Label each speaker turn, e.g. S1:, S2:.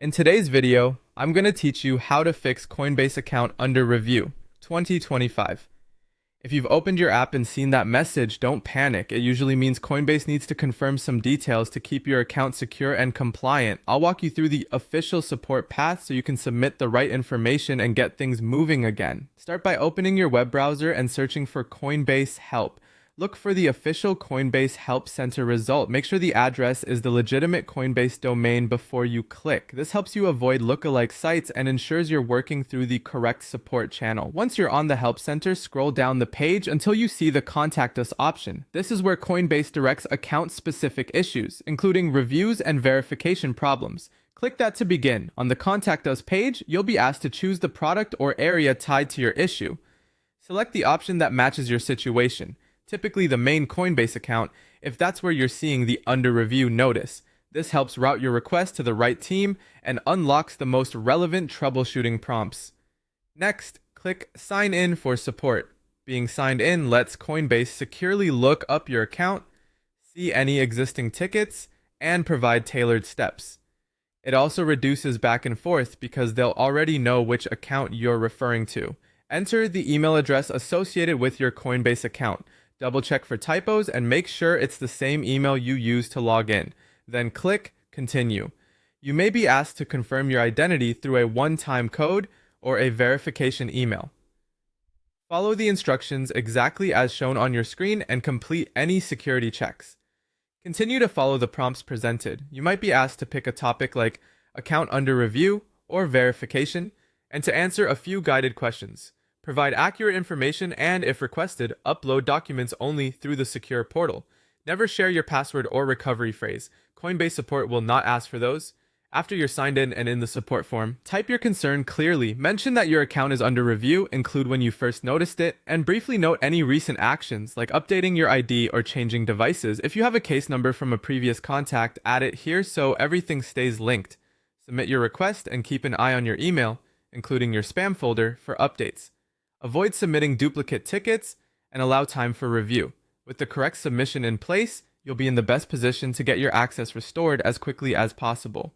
S1: In today's video, I'm going to teach you how to fix Coinbase account under review 2025. If you've opened your app and seen that message, don't panic. It usually means Coinbase needs to confirm some details to keep your account secure and compliant. I'll walk you through the official support path so you can submit the right information and get things moving again. Start by opening your web browser and searching for Coinbase Help. Look for the official Coinbase Help Center result. Make sure the address is the legitimate Coinbase domain before you click. This helps you avoid lookalike sites and ensures you're working through the correct support channel. Once you're on the Help Center, scroll down the page until you see the Contact Us option. This is where Coinbase directs account-specific issues, including reviews and verification problems. Click that to begin. On the Contact Us page, you'll be asked to choose the product or area tied to your issue. Select the option that matches your situation, typically the main Coinbase account, if that's where you're seeing the under review notice. This helps route your request to the right team and unlocks the most relevant troubleshooting prompts. Next, click Sign In for support. Being signed in lets Coinbase securely look up your account, see any existing tickets, and provide tailored steps. It also reduces back and forth because they'll already know which account you're referring to. Enter the email address associated with your Coinbase account. Double check for typos and make sure it's the same email you use to log in. Then click Continue. You may be asked to confirm your identity through a one-time code or a verification email. Follow the instructions exactly as shown on your screen and complete any security checks. Continue to follow the prompts presented. You might be asked to pick a topic like account under review or verification and to answer a few guided questions. Provide accurate information and, if requested, upload documents only through the secure portal. Never share your password or recovery phrase. Coinbase support will not ask for those. After you're signed in and in the support form, type your concern clearly. Mention that your account is under review, include when you first noticed it, and briefly note any recent actions like updating your ID or changing devices. If you have a case number from a previous contact, add it here so everything stays linked. Submit your request and keep an eye on your email, including your spam folder, for updates. Avoid submitting duplicate tickets and allow time for review. With the correct submission in place, you'll be in the best position to get your access restored as quickly as possible.